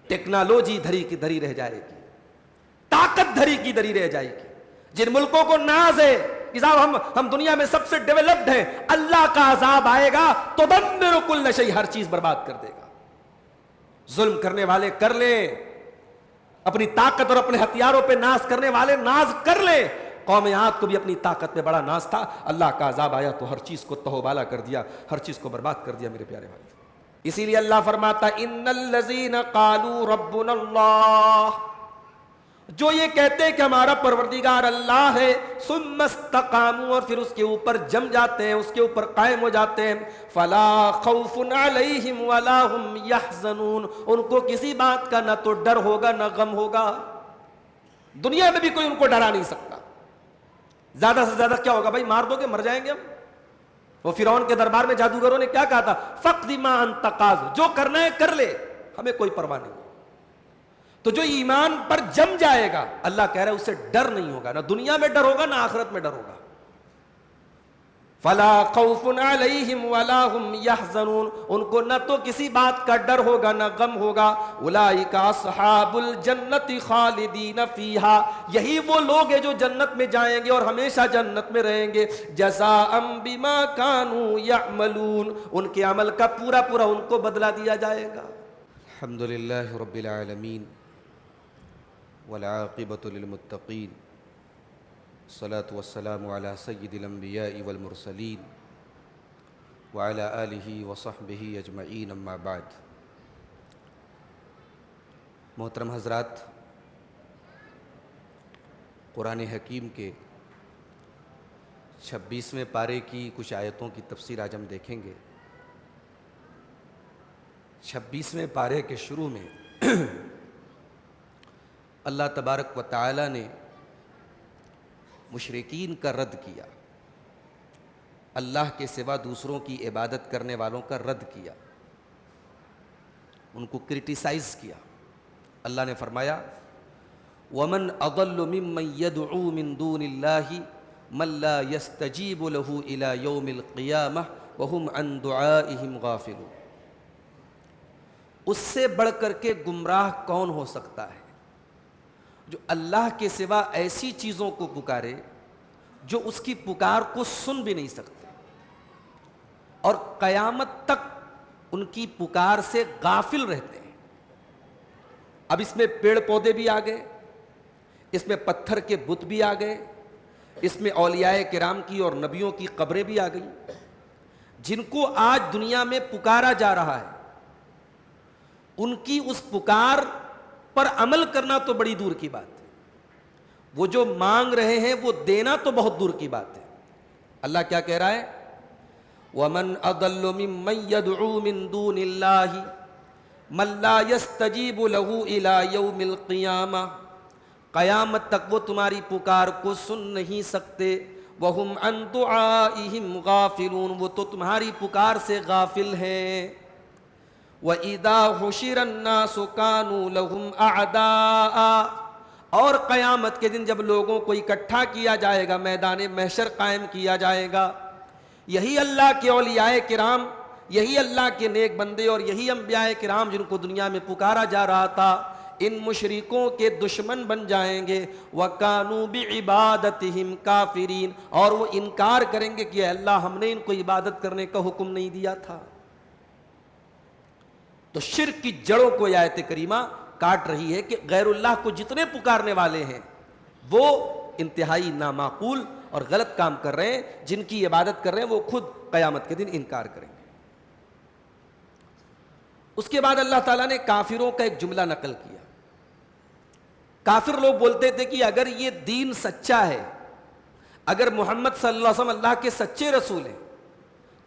Technology دھری کی دھری رہ جائے گی، طاقت دھری کی دھری رہ جائے گی۔ جن ملکوں کو ناز ہے کہ صاحب ہم دنیا میں سب سے ڈیولپڈ ہیں، اللہ کا عذاب آئے گا تو تدمر کل شیء، ہر چیز برباد کر دے گا۔ ظلم کرنے والے کر لیں، اپنی طاقت اور اپنے ہتھیاروں پہ ناز کرنے والے ناز کر لیں۔ قوم عاد کو بھی اپنی طاقت پہ بڑا ناز تھا، اللہ کا عذاب آیا تو ہر چیز کو تہو بالا کر دیا، ہر چیز کو برباد کر دیا۔ میرے پیارے بھائی، اسی لیے اللہ فرماتا ان الذین قالوا ربنا اللہ، جو یہ کہتے ہیں کہ ہمارا پروردگار اللہ ہے، ثم استقاموا، اور پھر اس کے اوپر جم جاتے ہیں، اس کے اوپر قائم ہو جاتے ہیں، فلا خوف علیہم ولا هم یحزنون، ان کو کسی بات کا نہ تو ڈر ہوگا نہ غم ہوگا۔ دنیا میں بھی کوئی ان کو ڈرا نہیں سکتا۔ زیادہ سے زیادہ کیا ہوگا بھائی، مار دو گے، مر جائیں گے ہم۔ وہ فرعون کے دربار میں جادوگروں نے کیا کہا تھا، فقد ما انت قاض، جو کرنا ہے کر لے، ہمیں کوئی پرواہ نہیں۔ تو جو ایمان پر جم جائے گا، اللہ کہہ رہا ہے اسے ڈر نہیں ہوگا، نہ دنیا میں ڈر ہوگا نہ آخرت میں ڈر ہوگا۔ فلا خوف علیہم ولا هم یحزنون، ان کو نہ تو کسی بات کا ڈر ہوگا نہ غم ہوگا۔ اولئک اصحاب الجنت خالدین فیہا، یہی وہ لوگ ہیں جو جنت میں جائیں گے اور ہمیشہ جنت میں رہیں گے۔ جزاء بما کانوا یعملون، ان کے عمل کا پورا پورا ان کو بدلہ دیا جائے گا۔ الحمدللہ رب العالمین والعاقبۃ للمتقین، الصلاة والسلام علی سید الانبیاء والمرسلین وعلی آلہ وصحبہ اجمعین، اما بعد۔ محترم حضرات، قرآن حکیم کے 26ویں پارے کی کچھ آیتوں کی تفسیر آج ہم دیکھیں گے۔ 26ویں پارے کے شروع میں اللہ تبارک و تعالی نے مشرکین کا رد کیا، اللہ کے سوا دوسروں کی عبادت کرنے والوں کا رد کیا، ان کو کرٹیسائز کیا۔ اللہ نے فرمایا وَمَنْ أَضَلُّ مِمَّنْ يَدْعُو مِن دُونِ اللَّهِ مَنْ لَا يَسْتَجِيبُ لَهُ إِلَى يَوْمِ الْقِيَامَةِ وَهُمْ عَنْ دُعَائِهِمْ غَافِلُونَ۔ اس سے بڑھ کر کے گمراہ کون ہو سکتا ہے جو اللہ کے سوا ایسی چیزوں کو پکارے جو اس کی پکار کو سن بھی نہیں سکتے اور قیامت تک ان کی پکار سے غافل رہتے ہیں۔ اب اس میں پیڑ پودے بھی آ گئے، اس میں پتھر کے بت بھی آ گئے، اس میں اولیاء کرام کی اور نبیوں کی قبریں بھی آ گئیں، جن کو آج دنیا میں پکارا جا رہا ہے۔ ان کی اس پکار پر عمل کرنا تو بڑی دور کی بات ہے، وہ جو مانگ رہے ہیں وہ دینا تو بہت دور کی بات ہے۔ اللہ کیا کہہ رہا ہے وَمَنْ أَضَلُّ مِمَّنْ يَدْعُو مِن دُونِ اللَّهِ مَنْ لَا يَسْتَجِيبُ لَهُ إِلَى يَوْمِ الْقِيَامَةِ، قیامت تک وہ تمہاری پکار کو سن نہیں سکتے۔ وَهُمْ عَنْ دُعَائِهِمْ غَافِلُونَ، وہ تو تمہاری پکار سے غافل ہیں۔ وَإِذَا حُشِرَ النَّاسُ كَانُوا لَهُمْ أَعْدَاءً، اور قیامت کے دن جب لوگوں کو اکٹھا کیا جائے گا، میدان محشر قائم کیا جائے گا، یہی اللہ کے اولیاء کرام، یہی اللہ کے نیک بندے اور یہی انبیاء کرام جن کو دنیا میں پکارا جا رہا تھا، ان مشرکوں کے دشمن بن جائیں گے۔ وَكَانُوا بِعِبَادَتِهِمْ كَافِرِينَ، اور وہ انکار کریں گے کہ اے اللہ ہم نے ان کو عبادت کرنے کا حکم نہیں دیا تھا۔ تو شرک کی جڑوں کو یہ آیت کریمہ کاٹ رہی ہے کہ غیر اللہ کو جتنے پکارنے والے ہیں وہ انتہائی نامعقول اور غلط کام کر رہے ہیں، جن کی عبادت کر رہے ہیں وہ خود قیامت کے دن انکار کریں گے۔ اس کے بعد اللہ تعالیٰ نے کافروں کا ایک جملہ نقل کیا۔ کافر لوگ بولتے تھے کہ اگر یہ دین سچا ہے، اگر محمد صلی اللہ علیہ وسلم اللہ کے سچے رسول ہیں،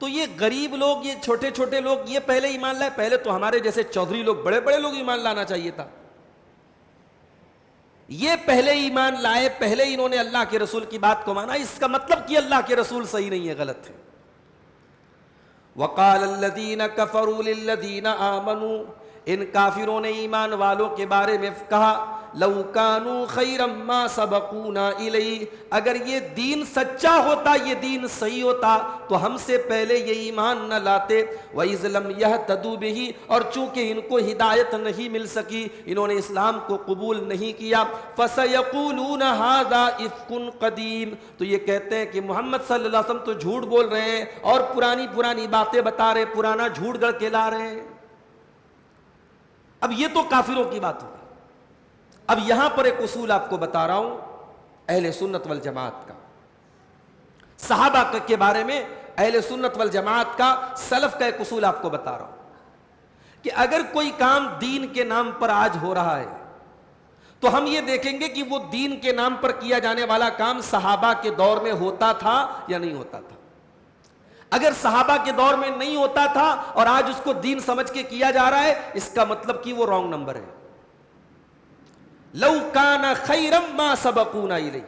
تو یہ غریب لوگ، یہ چھوٹے چھوٹے لوگ یہ پہلے ایمان لائے، پہلے تو ہمارے جیسے چودھری لوگ، بڑے بڑے لوگ ایمان لانا چاہیے تھا۔ یہ پہلے ایمان لائے، پہلے انہوں نے اللہ کے رسول کی بات کو مانا، اس کا مطلب کہ اللہ کے رسول صحیح نہیں ہے، غلط ہے۔ وقال الذین کفروا للذین آمنوا، ان کافروں نے ایمان والوں کے بارے میں کہا لو کانوا خیرا ما سبقونا الیہ، اگر یہ دین سچا ہوتا، یہ دین صحیح ہوتا تو ہم سے پہلے یہ ایمان نہ لاتے۔ وَإِذْ لَمْ يَهْتَدُوا بِهِ، اور چونکہ ان کو ہدایت نہیں مل سکی، انہوں نے اسلام کو قبول نہیں کیا، فَسَيَقُولُونَ هَذَا إِفْكٌ قَدِيمٌ، تو یہ کہتے ہیں کہ محمد صلی اللہ علیہ وسلم تو جھوٹ بول رہے ہیں اور پرانی باتیں بتا رہے، پرانا جھوٹ گڑھ کے لا رہے ہیں۔ اب یہ تو کافروں کی بات ہوگی۔ اب یہاں پر ایک اصول آپ کو بتا رہا ہوں اہل سنت والجماعت کا، صحابہ کے بارے میں اہل سنت والجماعت کا، سلف کا ایک اصول آپ کو بتا رہا ہوں کہ اگر کوئی کام دین کے نام پر آج ہو رہا ہے تو ہم یہ دیکھیں گے کہ وہ دین کے نام پر کیا جانے والا کام صحابہ کے دور میں ہوتا تھا یا نہیں ہوتا تھا۔ اگر صحابہ کے دور میں نہیں ہوتا تھا اور آج اس کو دین سمجھ کے کیا جا رہا ہے، اس کا مطلب کہ وہ رانگ نمبر ہے۔ لو کان خیرا ما سبقونا الیہ،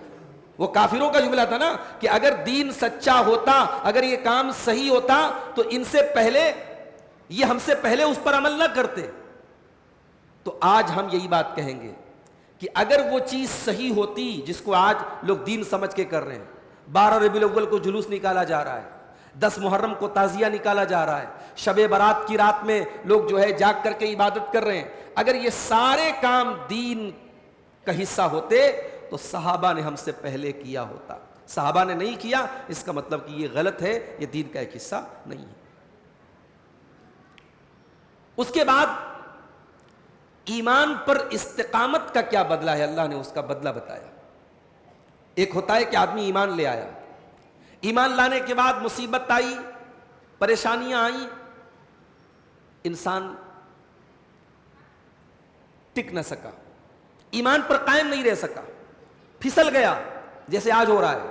وہ کافروں کا جملہ تھا نا کہ اگر دین سچا ہوتا، اگر یہ کام صحیح ہوتا تو ان سے پہلے، یہ ہم سے پہلے اس پر عمل نہ کرتے۔ تو آج ہم یہی بات کہیں گے کہ اگر وہ چیز صحیح ہوتی جس کو آج لوگ دین سمجھ کے کر رہے ہیں، 12 ربیع الاول کو جلوس نکالا جا رہا ہے، 10 محرم کو تعزیہ نکالا جا رہا ہے، شب برات کی رات میں لوگ جو ہے جاگ کر کے عبادت کر رہے ہیں، اگر یہ سارے کام دین کا حصہ ہوتے تو صحابہ نے ہم سے پہلے کیا ہوتا۔ صحابہ نے نہیں کیا، اس کا مطلب کہ یہ غلط ہے، یہ دین کا ایک حصہ نہیں ہے۔ اس کے بعد ایمان پر استقامت کا کیا بدلہ ہے، اللہ نے اس کا بدلہ بتایا۔ ایک ہوتا ہے کہ آدمی ایمان لے آیا، ایمان لانے کے بعد مصیبت آئی، پریشانیاں آئیں، انسان ٹک نہ سکا، ایمان پر قائم نہیں رہ سکا، پھسل گیا، جیسے آج ہو رہا ہے۔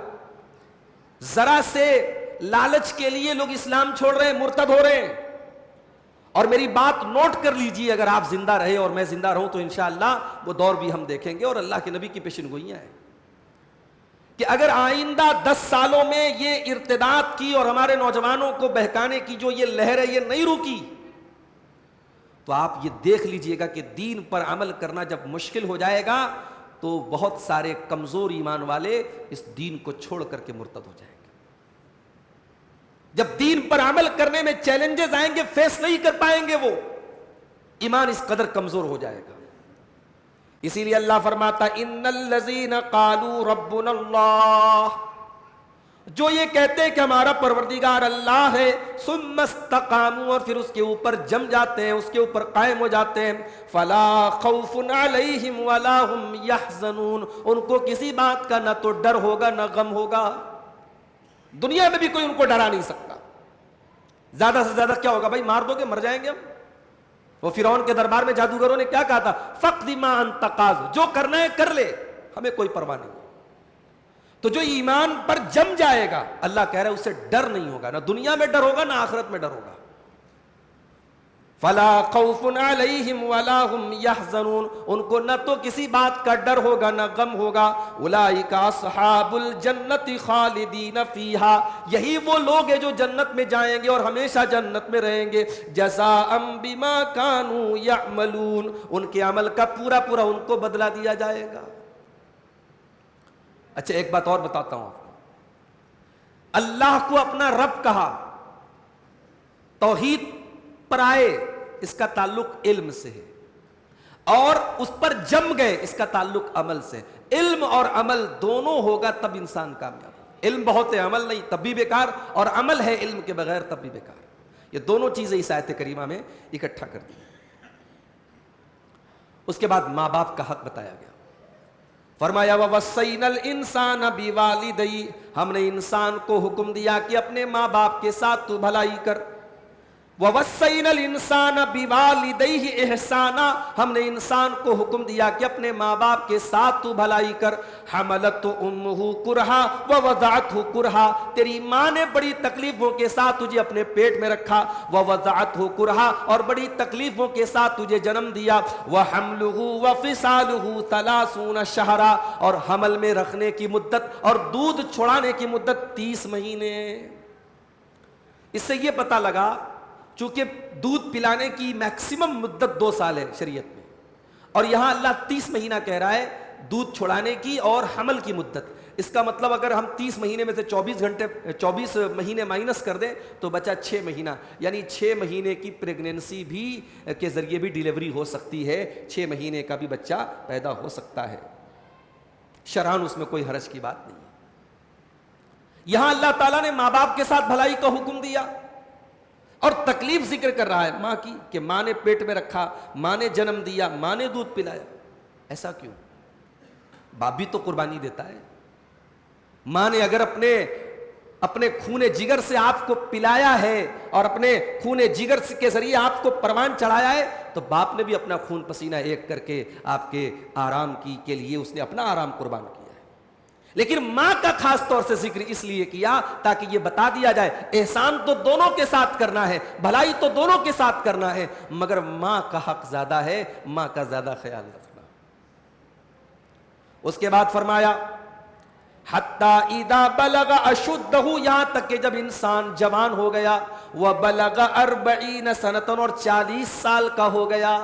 ذرا سے لالچ کے لیے لوگ اسلام چھوڑ رہے ہیں، مرتد ہو رہے ہیں۔ اور میری بات نوٹ کر لیجئے، اگر آپ زندہ رہے اور میں زندہ رہوں تو انشاءاللہ وہ دور بھی ہم دیکھیں گے، اور اللہ کے نبی کی پیشن گوئیاں ہیں کہ اگر آئندہ 10 سالوں میں یہ ارتداد کی اور ہمارے نوجوانوں کو بہکانے کی جو یہ لہر ہے یہ نہیں رکی تو آپ یہ دیکھ لیجئے گا کہ دین پر عمل کرنا جب مشکل ہو جائے گا تو بہت سارے کمزور ایمان والے اس دین کو چھوڑ کر کے مرتد ہو جائیں گے۔ جب دین پر عمل کرنے میں چیلنجز آئیں گے، فیس نہیں کر پائیں گے، وہ ایمان اس قدر کمزور ہو جائے گا۔ اسی لیے اللہ فرماتا ان الذین قالوا ربنا اللہ، جو یہ کہتے ہیں کہ ہمارا پروردگار اللہ ہے، ثم استقاموا، اور پھر اس کے اوپر جم جاتے ہیں، اس کے اوپر قائم ہو جاتے ہیں، فلا خوف علیہم ولا هم یحزنون، ان کو کسی بات کا نہ تو ڈر ہوگا نہ غم ہوگا۔ دنیا میں بھی کوئی ان کو ڈرا نہیں سکتا۔ زیادہ سے زیادہ کیا ہوگا، بھائی مار دو گے مر جائیں گے ہم۔ وہ فرعون کے دربار میں جادوگروں نے کیا کہا تھا، فقد ما انت قاض، جو کرنا ہے کر لے، ہمیں کوئی پرواہ نہیں۔ تو جو ایمان پر جم جائے گا، اللہ کہہ رہا ہے اسے ڈر نہیں ہوگا، نہ دنیا میں ڈر ہوگا نہ آخرت میں ڈر ہوگا۔ فلا خوف علیہم ولا هم یحزنون، ان کو نہ تو کسی بات کا ڈر ہوگا نہ غم ہوگا۔ اولئک اصحاب الجنت خالدین فیہا، یہی وہ لوگ ہیں جو جنت میں جائیں گے اور ہمیشہ جنت میں رہیں گے۔ جزاء بما کانوا یعملون، ان کے عمل کا پورا پورا ان کو بدلہ دیا جائے گا۔ اچھا ایک بات اور بتاتا ہوں آپ کو، اللہ کو اپنا رب کہا، توحید پر آئے، اس کا تعلق علم سے ہے، اور اس پر جم گئے، اس کا تعلق عمل سے۔ علم اور عمل دونوں ہوگا تب انسان کامیاب ہوگا۔ علم بہت ہے عمل نہیں تب بھی بیکار، اور عمل ہے علم کے بغیر تب بھی بیکار۔ یہ دونوں چیزیں اس آیت کریمہ میں اکٹھا کر دی۔ اس کے بعد ماں باپ کا حق بتایا گیا، فرمایا وَوَصَّيْنَا الْإِنسَانَ بِوَالِدَيْهِ، ہم نے انسان کو حکم دیا کہ اپنے ماں باپ کے ساتھ تو بھلائی کر۔ وَوَصَّيْنَا الْإِنسَانَ بِوَالِدَيْهِ إِحْسَانًا، ہم نے انسان کو حکم دیا کہ اپنے ماں باپ کے ساتھ تو بھلائی کر۔ حَمَلَتْهُ أُمُّهُ كُرْهًا وَوَضَعَتْهُ كُرْهًا، تیری ماں نے بڑی تکلیفوں کے ساتھ تجھے اپنے پیٹ میں رکھا، وَوَضَعَتْهُ كُرْهًا، اور بڑی تکلیفوں کے ساتھ تجھے جنم دیا، وَحَمْلُهُ وَفِصَالُهُ 30 شهرًا، اور حمل میں رکھنے کی مدت اور دودھ چھڑانے کی مدت 30 مہینے۔ اس سے یہ پتہ لگا چونکہ دودھ پلانے کی میکسیمم مدت 2 سال ہے شریعت میں، اور یہاں اللہ 30 مہینہ کہہ رہا ہے دودھ چھڑانے کی اور حمل کی مدت. اس کا مطلب اگر ہم 30 مہینے میں سے 24 مہینے مائنس کر دیں تو بچا 6 مہینہ, یعنی 6 مہینے کی پریگنینسی بھی کے ذریعے بھی ڈیلیوری ہو سکتی ہے, 6 مہینے کا بھی بچہ پیدا ہو سکتا ہے. شرعاً اس میں کوئی حرج کی بات نہیں ہے. یہاں اللہ تعالیٰ نے ماں باپ کے ساتھ بھلائی کا حکم دیا اور تکلیف ذکر کر رہا ہے ماں کی, کہ ماں نے پیٹ میں رکھا, ماں نے جنم دیا, ماں نے دودھ پلایا. ایسا کیوں؟ باپ بھی تو قربانی دیتا ہے. ماں نے اگر اپنے خون جگر سے آپ کو پلایا ہے اور اپنے خون جگر کے ذریعے آپ کو پروان چڑھایا ہے تو باپ نے بھی اپنا خون پسینہ ایک کر کے آپ کے آرام کے لیے اس نے اپنا آرام قربان کیا ہے. لیکن ماں کا خاص طور سے ذکر اس لیے کیا تاکہ یہ بتا دیا جائے احسان تو دونوں کے ساتھ کرنا ہے, بھلائی تو دونوں کے ساتھ کرنا ہے, مگر ماں کا حق زیادہ ہے, ماں کا زیادہ خیال رکھنا. اس کے بعد فرمایا حتی اذا بلغ اشدہ, یہاں تک کہ جب انسان جوان ہو گیا, وبلغ 40 سنۃ, اور 40 سال کا ہو گیا.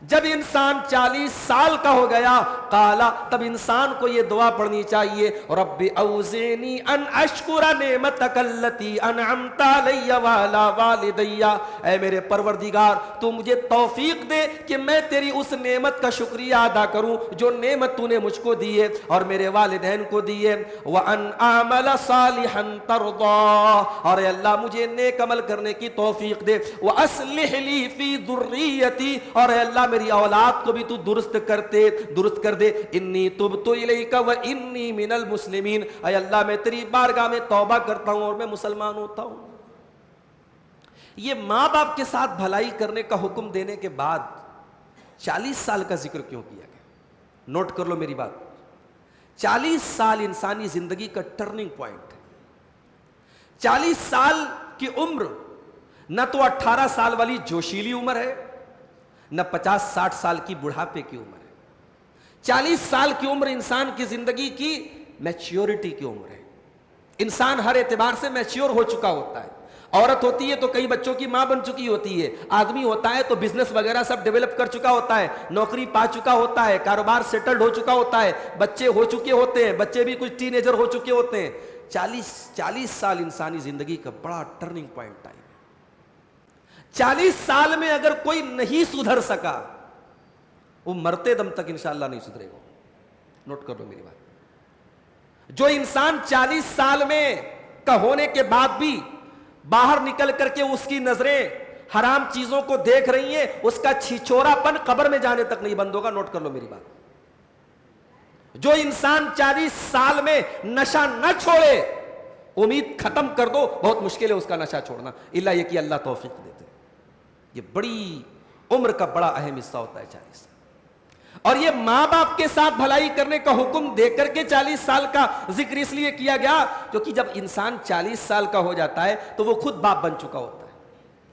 جب انسان 40 سال کا ہو گیا, قالا, تب انسان کو یہ دعا پڑھنی چاہیے, رب اوزعنی ان اشکر نعمتک التی انعمت علی وعلی والدی, اے میرے پروردگار تو مجھے توفیق دے کہ میں تیری اس نعمت کا شکریہ ادا کروں جو نعمت تو نے مجھ کو دی ہے اور میرے والدین کو دی ہے. وان اعمل صالحا ترضا, اور اے اللہ مجھے نیک عمل کرنے کی توفیق دے. واصلح لی فی ذریتی, اور اے اللہ میری اولاد کو بھی تو درست کر دے. انی تبت الیک و انی من المسلمین, اے اللہ میں تیری بارگاہ میں توبہ کرتا ہوں اور میں مسلمان ہوتا ہوں. یہ ماں باپ کے ساتھ بھلائی کرنے کا حکم دینے کے بعد 40 سال کا ذکر کیوں کیا گیا؟ نوٹ کر لو میری بات. 40 سال انسانی زندگی کا ٹرننگ پوائنٹ ہے. 40 سال کی عمر نہ تو 18 سال والی جوشیلی عمر ہے, نہ 50-60 سال کی بڑھاپے کی عمر ہے. 40 سال کی عمر انسان کی زندگی کی میچیورٹی کی عمر ہے. انسان ہر اعتبار سے میچیور ہو چکا ہوتا ہے. عورت ہوتی ہے تو کئی بچوں کی ماں بن چکی ہوتی ہے, آدمی ہوتا ہے تو بزنس وغیرہ سب ڈیولپ کر چکا ہوتا ہے, نوکری پا چکا ہوتا ہے, کاروبار سیٹلڈ ہو چکا ہوتا ہے, بچے ہو چکے ہوتے ہیں, بچے بھی کچھ ٹین ایجر ہو چکے ہوتے ہیں. 40 سال انسانی زندگی کا بڑا ٹرننگ پوائنٹ ٹائم ہے. 40 سال میں اگر کوئی نہیں سدھر سکا وہ مرتے دم تک انشاءاللہ نہیں سدھرے گا. نوٹ کر لو میری بات. جو انسان 40 سال میں کا ہونے کے بعد بھی باہر نکل کر کے اس کی نظریں حرام چیزوں کو دیکھ رہی ہیں, اس کا چھچورا پن قبر میں جانے تک نہیں بند ہوگا. نوٹ کر لو میری بات. جو انسان 40 سال میں نشہ نہ چھوڑے, امید ختم کر دو, بہت مشکل ہے اس کا نشہ چھوڑنا, الا یہ کہ اللہ توفیق دیتے. یہ بڑی عمر کا بڑا اہم حصہ ہوتا ہے 40 سال. اور یہ ماں باپ کے ساتھ بھلائی کرنے کا حکم دے کر کے 40 سال کا ذکر اس لیے کیا گیا کیونکہ جب انسان 40 سال کا ہو جاتا ہے تو وہ خود باپ بن چکا ہوتا ہے,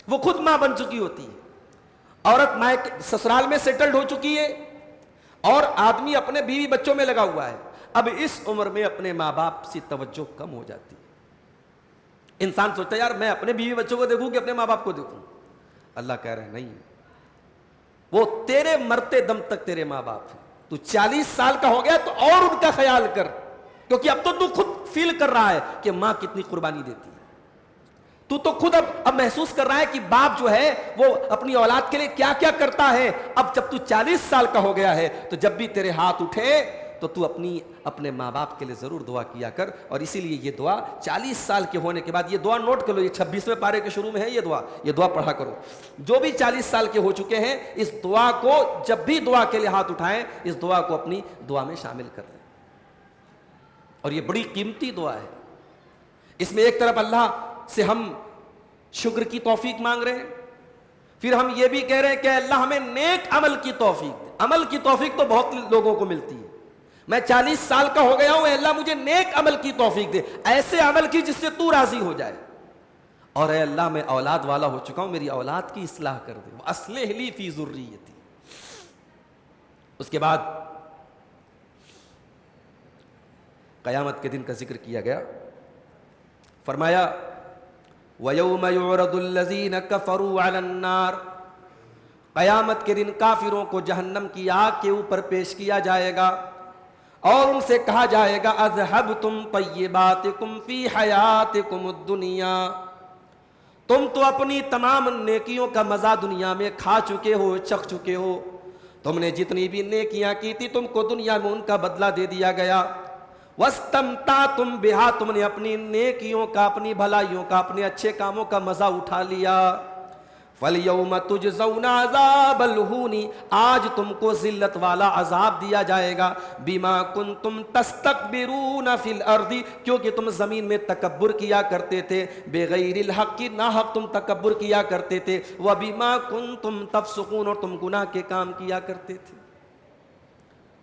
وہ خود ماں بن چکی ہوتی ہے. عورت سسرال میں سیٹلڈ ہو چکی ہے اور آدمی اپنے بیوی بچوں میں لگا ہوا ہے. اب اس عمر میں اپنے ماں باپ سے توجہ کم ہو جاتی ہے. انسان سوچتا ہے یار میں اپنے بیوی بچوں کو دیکھوں کہ اپنے ماں باپ کو دیکھوں. اللہ کہہ رہے ہیں نہیں, وہ تیرے مرتے دم تک تیرے ماں باپ ہیں. تو 40 سال کا ہو گیا تو اور ان کا خیال کر, کیونکہ اب تو خود فیل کر رہا ہے کہ ماں کتنی قربانی دیتی ہے. تو خود اب محسوس کر رہا ہے کہ باپ جو ہے وہ اپنی اولاد کے لیے کیا کیا کرتا ہے. اب جب تو 40 سال کا ہو گیا ہے تو جب بھی تیرے ہاتھ اٹھے تو اپنے ماں باپ کے لیے ضرور دعا کیا کر. اور اسی لیے یہ دعا 40 سال کے ہونے کے بعد, یہ دعا نوٹ کر لو, یہ 26ویں پارے کے شروع میں ہے یہ دعا پڑھا کرو. جو بھی 40 سال کے ہو چکے ہیں اس دعا کو جب بھی دعا کے لیے ہاتھ اٹھائیں اس دعا کو اپنی دعا میں شامل کر دیں. اور یہ بڑی قیمتی دعا ہے. اس میں ایک طرف اللہ سے ہم شکر کی توفیق مانگ رہے ہیں, پھر ہم یہ بھی کہہ رہے ہیں کہ اللہ ہمیں نیک عمل کی توفیق دے. عمل کی توفیق تو بہت لوگوں کو ملتی ہے. میں 40 سال کا ہو گیا ہوں, اے اللہ مجھے نیک عمل کی توفیق دے, ایسے عمل کی جس سے تو راضی ہو جائے. اور اے اللہ میں اولاد والا ہو چکا ہوں, میری اولاد کی اصلاح کر دے. اصلح لی فی ذریتی. اس کے بعد قیامت کے دن کا ذکر کیا گیا. فرمایا وَيَوْمَ يُعْرَضُ الَّذِينَ كَفَرُوا عَلَى النَّارِ قیامت کے دن کافروں کو جہنم کی آگ کے اوپر پیش کیا جائے گا اور ان سے کہا جائے گا اذهبتم طیباتکم فی حیاتکم الدنیا، تم تو اپنی تمام نیکیوں کا مزہ دنیا میں کھا چکے ہو، چکھ چکے ہو، تم نے جتنی بھی نیکیاں کی تھی تم کو دنیا میں ان کا بدلہ دے دیا گیا، واستمتعتم بہا، تم نے اپنی نیکیوں کا، اپنی بھلائیوں کا، اپنے اچھے کاموں کا مزہ اٹھا لیا، فَالْيَوْمَ تُجْزَوْنَ عَذَابَ الْهُونِ، آج تم کو ذلت والا عذاب دیا جائے گا، بِمَا كُنْتُمْ تَسْتَكْبِرُونَ فِي الْأَرْضِ، کیونکہ تم زمین میں تکبر کیا کرتے تھے، بغیر الحق، ناحق تم تکبر کیا کرتے تھے، وَبِمَا كُنْتُمْ تَفْسُقُونَ، اور تم گناہ کے کام کیا کرتے تھے۔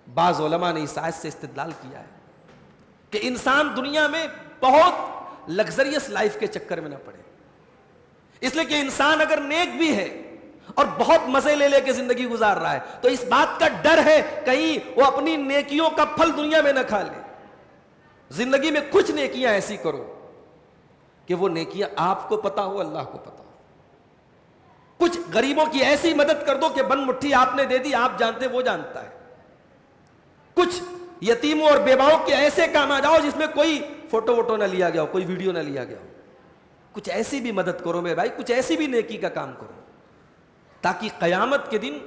بعض علماء نے اس آیت سے استدلال کیا ہے کہ انسان دنیا میں بہت لگزریس لائف کے چکر میں نہ پڑے، اس لیے کہ انسان اگر نیک بھی ہے اور بہت مزے لے لے کے زندگی گزار رہا ہے تو اس بات کا ڈر ہے کہیں وہ اپنی نیکیوں کا پھل دنیا میں نہ کھا لے۔ زندگی میں کچھ نیکیاں ایسی کرو کہ وہ نیکیاں آپ کو پتا ہو، اللہ کو پتا ہو، کچھ غریبوں کی ایسی مدد کر دو کہ بن مٹھی آپ نے دے دی، آپ جانتے وہ جانتا ہے، کچھ یتیموں اور بیواؤں کے ایسے کام آ جاؤ جس میں کوئی فوٹو ووٹو نہ لیا گیا ہو، کوئی ویڈیو نہ لیا گیا ہو، کچھ ایسی بھی مدد کرو میرے بھائی، کچھ ایسی بھی نیکی کا کام کرو تاکہ قیامت کے دن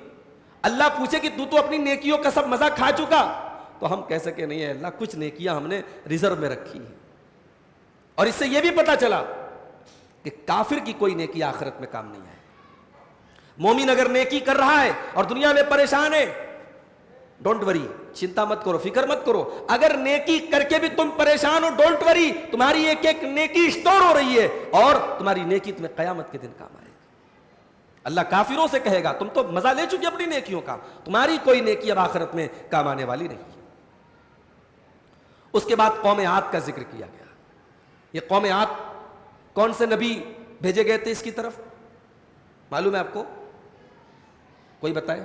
اللہ پوچھے کہ تو اپنی نیکیوں کا سب مزہ کھا چکا، تو ہم کہہ سکے نہیں ہے اللہ، کچھ نیکیاں ہم نے ریزرو میں رکھی ہیں۔ اور اس سے یہ بھی پتا چلا کہ کافر کی کوئی نیکی آخرت میں کام نہیں آئے۔ مومن اگر نیکی کر رہا ہے اور دنیا میں پریشان ہے، ڈونٹ وری، چنتا مت کرو، فکر مت کرو، اگر نیکی کر کے بھی تم پریشان ہو، ڈونٹ وری، تمہاری ایک ایک نیکی اسٹور ہو رہی ہے اور تمہاری نیکی تمہیں قیامت کے دن کام آئے گی۔ اللہ کافروں سے کہے گا تم تو مزہ لے چکے اپنی نیکیوں کا، تمہاری کوئی نیکی اب آخرت میں کام آنے والی نہیں ہے۔ اس کے بعد قوم عاد کا ذکر کیا گیا۔ یہ قوم عاد کون سے نبی بھیجے گئے تھے اس کی طرف، معلوم ہے آپ کو؟ کوئی بتائے؟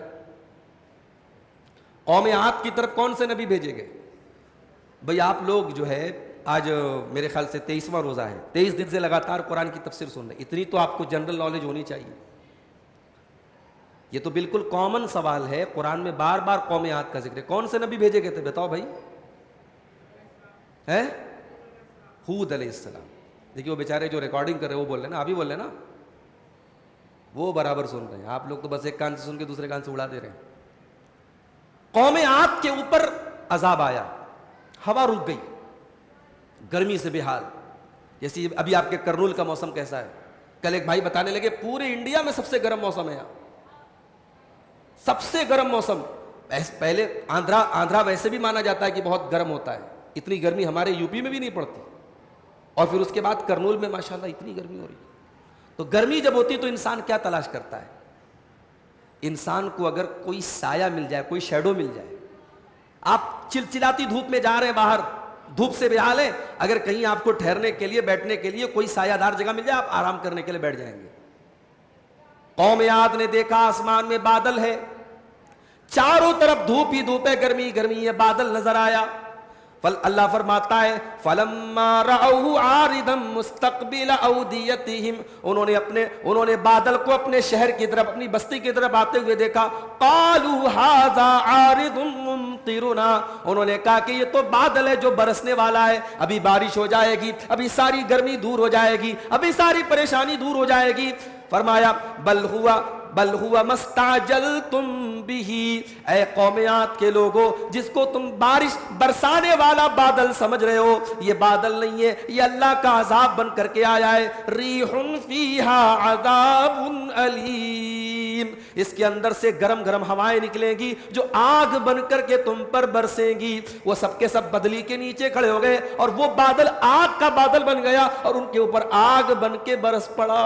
قوم عاد کی طرف کون سے نبی بھیجے گئے؟ بھئی آپ لوگ جو ہے آج میرے خیال سے 23واں روزہ ہے، 23 دن سے لگاتار قرآن کی تفسیر سن رہے ہیں، اتنی تو آپ کو جنرل نالج ہونی چاہیے۔ یہ تو بالکل کامن سوال ہے، قرآن میں بار بار قوم عاد کا ذکر ہے، کون سے نبی بھیجے گئے تھے بتاؤ بھائی؟ ہود علیہ السلام۔ دیکھیے وہ بیچارے جو ریکارڈنگ کر رہے ہیں وہ بول رہے ہیں نا، ابھی بول رہے ہیں نا، وہ برابر سن رہے ہیں، آپ لوگ تو بس ایک کان سے سن کے دوسرے کان سے اڑا دے رہے ہیں۔ قوم عاد کے اوپر عذاب آیا، ہوا رک گئی، گرمی سے بے حال، جیسے ابھی آپ کے کرنول کا موسم کیسا ہے۔ کل ایک بھائی بتانے لگے پورے انڈیا میں سب سے گرم موسم ہے یہاں، سب سے گرم موسم۔ پہلے آندھرا ویسے بھی مانا جاتا ہے کہ بہت گرم ہوتا ہے، اتنی گرمی ہمارے یوپی میں بھی نہیں پڑتی، اور پھر اس کے بعد کرنول میں ماشاءاللہ اتنی گرمی ہو رہی ہے۔ تو گرمی جب ہوتی ہے تو انسان کیا تلاش کرتا ہے؟ انسان کو اگر کوئی سایہ مل جائے، کوئی شیڈو مل جائے، آپ چلچلاتی دھوپ میں جا رہے ہیں، باہر دھوپ سے بے حال ہے، اگر کہیں آپ کو ٹھہرنے کے لیے، بیٹھنے کے لیے کوئی سایہ دار جگہ مل جائے، آپ آرام کرنے کے لیے بیٹھ جائیں گے۔ قوم عاد نے دیکھا آسمان میں بادل ہے، چاروں طرف دھوپ ہی دھوپ ہے، گرمی گرمی ہے، بادل نظر آیا۔ اللہ فرماتا ہے فَلَمَّا رَأَوْهُ عَارِضًا مُسْتَقْبِلَ أَوْدِيَتِهِمْ، انہوں نے بادل کو اپنے شہر کی طرف، اپنی بستی کی طرف آتے ہوئے دیکھا، قَالُوا هَذَا عَارِضٌ مُمْطِرُنَا، انہوں نے کہا کہ یہ تو بادل ہے جو برسنے والا ہے، ابھی بارش ہو جائے گی، ابھی ساری گرمی دور ہو جائے گی، ابھی ساری پریشانی دور ہو جائے گی۔ فرمایا بل ہوا مستعجلتم بہ، اے قوم عاد کے لوگو، جس کو تم بارش برسانے والا بادل سمجھ رہے ہو، یہ بادل نہیں ہے، یہ اللہ کا عذاب بن کر کے آیا ہے۔ ریح فیہا عذاب علیم، اس کے اندر سے گرم گرم ہوائیں نکلیں گی جو آگ بن کر کے تم پر برسیں گی۔ وہ سب کے سب بدلی کے نیچے کھڑے ہو گئے اور وہ بادل آگ کا بادل بن گیا اور ان کے اوپر آگ بن کے برس پڑا۔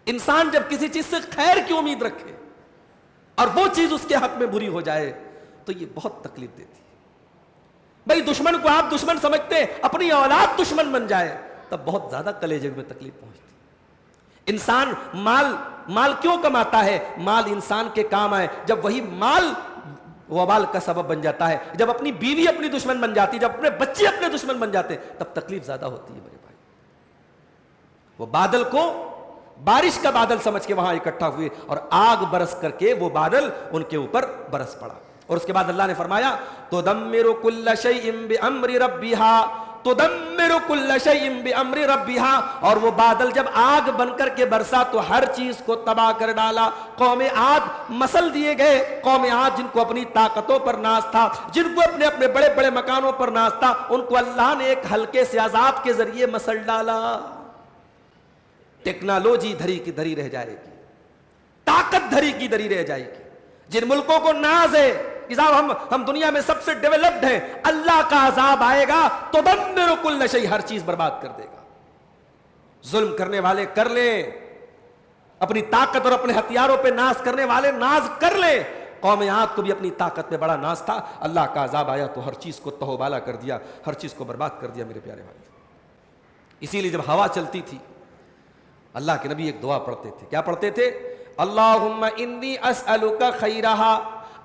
انسان جب کسی چیز سے خیر کی امید رکھے اور وہ چیز اس کے حق میں بری ہو جائے تو یہ بہت تکلیف دیتی ہے۔ بھئی دشمن کو آپ دشمن سمجھتے، اپنی اولاد دشمن بن جائے تب بہت زیادہ کلیجے میں تکلیف پہنچتی۔ انسان مال کیوں کماتا ہے؟ مال انسان کے کام آئے، جب وہی مال وبال کا سبب بن جاتا ہے، جب اپنی بیوی اپنی دشمن بن جاتی ہے، جب اپنے بچے اپنے دشمن بن جاتے ہیں، تب تکلیف زیادہ ہوتی ہے میرے بھائی۔ وہ بادل کو بارش کا بادل سمجھ کے وہاں اکٹھا ہوئے اور آگ برس کر کے وہ بادل ان کے اوپر برس پڑا. اور اس کے بعد اللہ نے فرمایا تدمر کل شیء بامر ربها تدمر کل شیء بامر ربها. اور وہ بادل جب آگ بن کر کے برسا تو ہر چیز کو تباہ کر ڈالا. قوم عاد مسل دیے گئے. قوم عاد جن کو اپنی طاقتوں پر ناز تھا, جن کو اپنے اپنے بڑے بڑے مکانوں پر ناز تھا, ان کو اللہ نے ایک ہلکے سے عذاب کے ذریعے مسل ڈالا. ٹیکنالوجی دھری کی دھری رہ جائے گی, طاقت دھری کی دھری رہ جائے گی. جن ملکوں کو ناز ہے کہ صاحب ہم دنیا میں سب سے ڈیولپڈ ہیں, اللہ کا عذاب آئے گا تو تدمر کل شیء, ہر چیز برباد کر دے گا. ظلم کرنے والے کر لیں, اپنی طاقت اور اپنے ہتھیاروں پہ ناز کرنے والے ناز کر لیں. قوم عاد کو بھی اپنی طاقت پہ بڑا ناز تھا, اللہ کا عذاب آیا تو ہر چیز کو تہو بالا کر دیا, ہر چیز کو برباد کر دیا میرے پیارے بھائی. اسی لیے جب ہوا چلتی تھی اللہ کے نبی ایک دعا پڑھتے تھے. کیا پڑھتے تھے؟ اللہم انی اسألک خیرہا,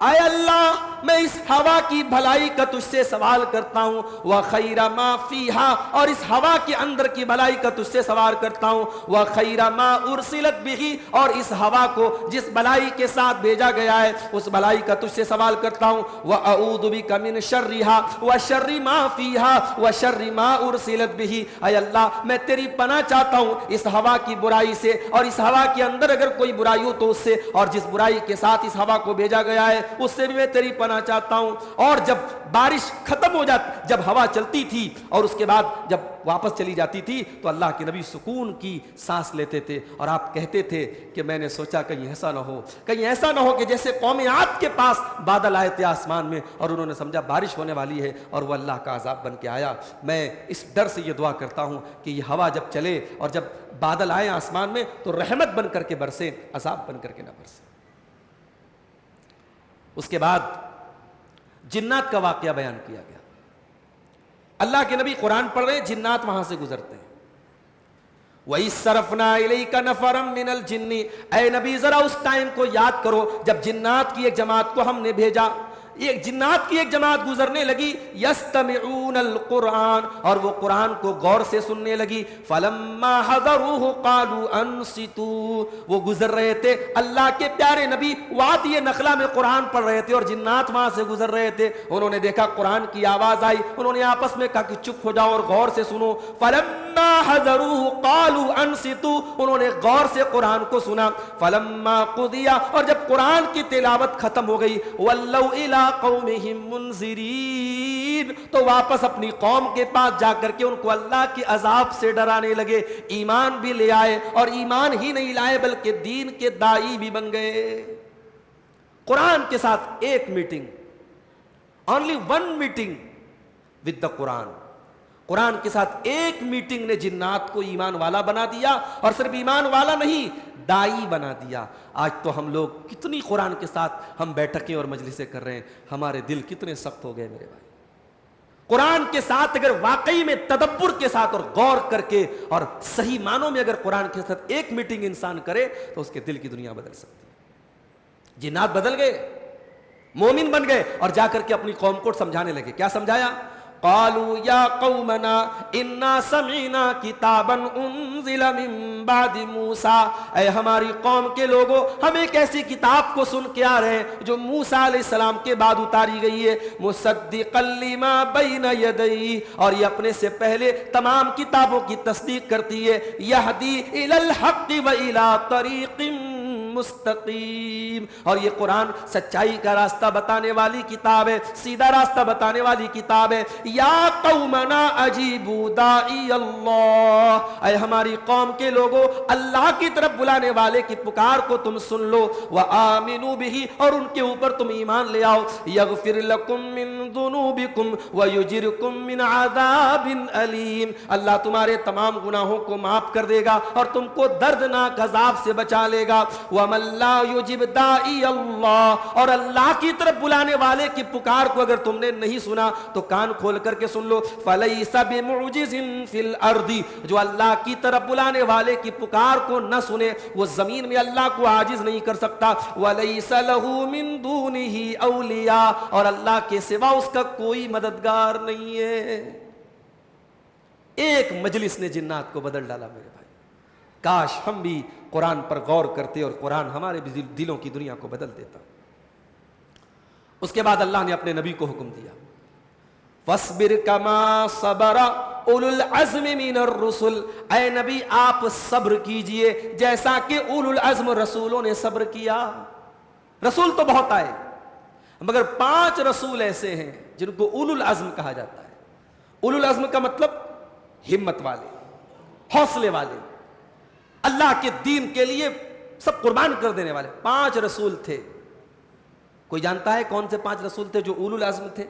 اے اللہ میں اس ہوا کی بھلائی کا تجھ سے سوال کرتا ہوں, وخیر ما فیہا, اور اس ہوا کے اندر کی بھلائی کا تجھ سے سوال کرتا ہوں, وخیر ما ارسلت بہ, اور اس ہوا کو جس بھلائی کے ساتھ بھیجا گیا ہے اس بھلائی کا تجھ سے سوال کرتا ہوں, واعوذ بک من شرہا وشر ما فیہا وشر ما ارسلت بہ. اے اللہ میں تیری پناہ چاہتا ہوں اس ہوا کی برائی سے, اور اس ہوا کے اندر اگر کوئی برائی ہو تو اس سے, اور جس برائی کے ساتھ اس ہوا کو بھیجا گیا ہے اس سے بھی میں تیری پناہ چاہتا ہوں. اور جب بارش ختم ہو جاتی, جب ہوا چلتی تھی اور اس کے بعد جب واپس چلی جاتی تھی تو اللہ کے نبی سکون کی سانس لیتے تھے, اور آپ کہتے تھے کہ میں نے سوچا کہیں ایسا نہ ہو, کہیں ایسا نہ ہو کہ جیسے قوم عاد کے پاس بادل آئے تھے آسمان میں اور انہوں نے سمجھا بارش ہونے والی ہے اور وہ اللہ کا عذاب بن کے آیا. میں اس ڈر سے یہ دعا کرتا ہوں کہ یہ ہوا جب چلے اور جب بادل آئے آسمان میں تو رحمت بن کر کے برسے, عذاب بن کر کے نہ برسے. اس کے بعد جنات کا واقعہ بیان کیا گیا. اللہ کے نبی قرآن پڑھ رہے, جنات وہاں سے گزرتے ہیں. وَإِذْ صَرَفْنَا إِلَيْكَ نَفَرًا مِّنَ الْجِنِّ, اے نبی ذرا اس ٹائم کو یاد کرو جب جنات کی ایک جماعت کو ہم نے بھیجا. ایک جنات کی ایک جماعت گزرنے لگی, یستمعون القرآن, اور وہ قرآن کو غور سے سننے لگی. فلما حضروه قالوا انصتوا, وہ گزر رہے تھے اللہ کے پیارے نبی وادی نخلا میں قرآن پڑھ رہے تھے اور جنات وہاں سے گزر رہے تھے. انہوں نے دیکھا قرآن کی آواز آئی, انہوں نے آپس میں کہا کہ چپ ہو جاؤ اور غور سے سنو. فلما حضروه قالوا انصتوا, انہوں نے غور سے قرآن کو سنا. فلما قضی, اور جب قرآن کی تلاوت ختم ہو گئی, ولوا الی قومہم منذرین, تو واپس اپنی قوم کے پاس جا کر کے ان کو اللہ کے عذاب سے ڈرانے لگے. ایمان بھی لے آئے, اور ایمان ہی نہیں لائے بلکہ دین کے داعی بھی بن گئے. قرآن کے ساتھ ایک meeting, only one meeting with the قرآن, قرآن کے ساتھ ایک میٹنگ نے جنات کو ایمان والا بنا دیا, اور صرف ایمان والا نہیں دائی بنا دیا. آج تو ہم لوگ کتنی قرآن کے ساتھ ہم بیٹھکیں اور مجلسیں کر رہے ہیں, ہمارے دل کتنے سخت ہو گئے میرے بھائی. قرآن کے ساتھ اگر واقعی میں تدبر کے ساتھ اور غور کر کے اور صحیح معنوں میں اگر قرآن کے ساتھ ایک میٹنگ انسان کرے تو اس کے دل کی دنیا بدل سکتی ہے. جنات بدل گئے, مومن بن گئے, اور جا کر کے اپنی قوم کو سمجھانے لگے. کیا سمجھایا؟ قالوا یا قومنا انا سمعنا کتابا انزل من بعد موسیٰ, اے ہماری قوم کے لوگوں ہم ایک ایسی کتاب کو سن کے آ رہے ہیں جو موسیٰ علیہ السلام کے بعد اتاری گئی ہے. مصدقا لما بین یدیہ, اور یہ اپنے سے پہلے تمام کتابوں کی تصدیق کرتی ہے. یہدی الی الحق و الی طریق مستقیم, اور یہ قرآن سچائی کا راستہ بتانے والی کتاب ہے, سیدھا راستہ بتانے والی کتاب ہے. یا قومنا اجیبوا داعی اللہ, اے ہماری قوم کے لوگوں اللہ کی طرف بلانے والے کی پکار کو تم سن لو. وآمنوا بہ, اور ان کے اوپر تم ایمان لے آؤ. یغفر لکم من ذنوبکم ویجرکم من عذاب علیم, اللہ تمہارے تمام گناہوں کو معاف کر دے گا اور تم کو دردناک عذاب سے بچا لے گا. ومن لا یجب داعی اللہ, اور اللہ کی طرف بلانے والے کی پکار کو اگر تم نے نہیں سنا تو کان کھول کر کے سن لو. فلیس بمعجز فی الارض, جو اللہ کی طرف بلانے والے کی پکار کو نہ سنے وہ زمین میں اللہ کو عاجز نہیں کر سکتا. ولیس لہ من دونہ اولیاء, اور اللہ کے سوا اس کا کوئی مددگار نہیں ہے. ایک مجلس نے جنات کو بدل ڈالا میرے بھائی, کاش ہم بھی قرآن پر غور کرتے اور قرآن ہمارے بھی دلوں کی دنیا کو بدل دیتا۔ اس کے بعد اللہ نے اپنے نبی کو حکم دیا، فَاصْبِرْ كَمَا صَبَرَ اولو العزم من الرسل، اے نبی آپ صبر کیجئے جیسا کہ اولو العزم رسولوں نے صبر کیا۔ رسول تو بہت آئے مگر 5 رسول ایسے ہیں جن کو اولو العزم کہا جاتا ہے۔ اولو العزم کا مطلب ہمت والے، حوصلے والے، اللہ کے دین کے لیے سب قربان کر دینے والے۔ 5 رسول تھے۔ کوئی جانتا ہے کون سے 5 رسول تھے جو اولو العزم تھے؟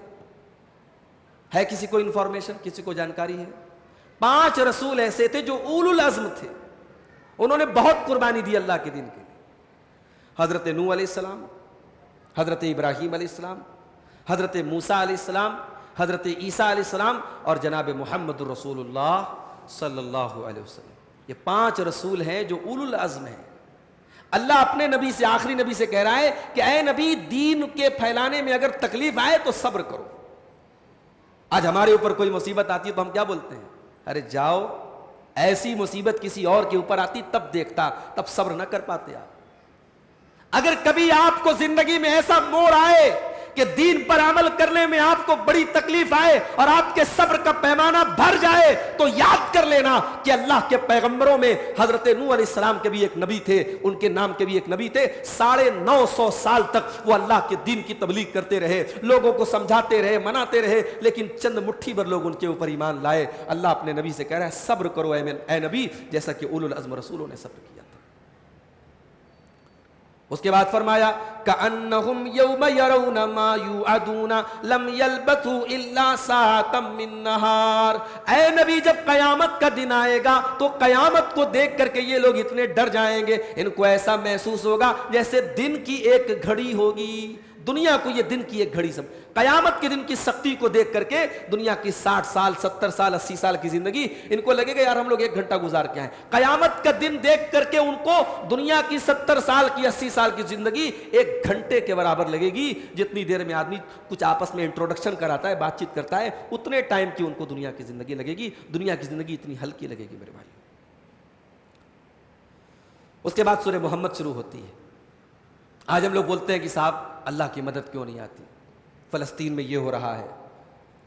ہے کسی کو انفارمیشن، کسی کو جانکاری ہے؟ 5 رسول ایسے تھے جو اولو العزم تھے، انہوں نے بہت قربانی دی اللہ کے دین کے لیے۔ حضرت نوح علیہ السلام، حضرت ابراہیم علیہ السلام، حضرت موسیٰ علیہ السلام، حضرت عیسیٰ علیہ السلام اور جناب محمد رسول اللہ صلی اللہ علیہ وسلم۔ یہ 5 رسول ہیں جو اولو العزم ہیں۔ اللہ اپنے نبی سے، آخری نبی سے کہہ رہا ہے کہ اے نبی دین کے پھیلانے میں اگر تکلیف آئے تو صبر کرو۔ آج ہمارے اوپر کوئی مصیبت آتی ہے تو ہم کیا بولتے ہیں؟ ارے جاؤ، ایسی مصیبت کسی اور کے اوپر آتی تب دیکھتا، تب صبر نہ کر پاتے آپ۔ اگر کبھی آپ کو زندگی میں ایسا موڑ آئے کہ دین پر عمل کرنے میں آپ کو بڑی تکلیف آئے اور آپ کے صبر کا پیمانہ بھر جائے تو یاد کر لینا کہ اللہ کے پیغمبروں میں حضرت نوح علیہ السلام کے بھی ایک نبی تھے، ان کے نام کے بھی ایک نبی تھے۔ 950 سال تک وہ اللہ کے دین کی تبلیغ کرتے رہے، لوگوں کو سمجھاتے رہے، مناتے رہے، لیکن چند مٹھی بھر لوگ ان کے اوپر ایمان لائے۔ اللہ اپنے نبی سے کہہ رہا ہے صبر کرو اے نبی، جیسا کہ اولو العزم رسولوں نے صبر کیا تھا۔ اس کے بعد فرمایا كَأَنَّهُمْ يَوْمَ يَرَوْنَ مَا يُوعَدُونَ لَمْ يَلْبَثُوا إِلَّا سَاعَةً مِّن نَّهَارٍ۔ اے نبی جب قیامت کا دن آئے گا تو قیامت کو دیکھ کر کے یہ لوگ اتنے ڈر جائیں گے، ان کو ایسا محسوس ہوگا جیسے دن کی ایک گھڑی ہوگی۔ دنیا کو یہ دن کی ایک گھڑی سمجھ، قیامت کے دن کی سختی کو دیکھ کر کے دنیا کی 60 سال 70 سال 80 سال کی زندگی ان کو لگے گا یار ہم لوگ 1 گھنٹہ گزار کے آئیں۔ قیامت کا دن دیکھ کر کے ان کو دنیا کی 70 سال کی 80 سال کی زندگی 1 گھنٹے کے برابر لگے گی۔ جتنی دیر میں آدمی کچھ آپس میں انٹروڈکشن کراتا ہے، بات چیت کرتا ہے، اتنے ٹائم کی ان کو دنیا کی زندگی لگے گی۔ دنیا کی زندگی اتنی ہلکی لگے گی میرے بھائی۔ اس کے بعد سورہ محمد شروع ہوتی ہے۔ آج ہم لوگ بولتے ہیں کہ صاحب اللہ کی مدد کیوں نہیں آتی؟ فلسطین میں یہ ہو رہا ہے،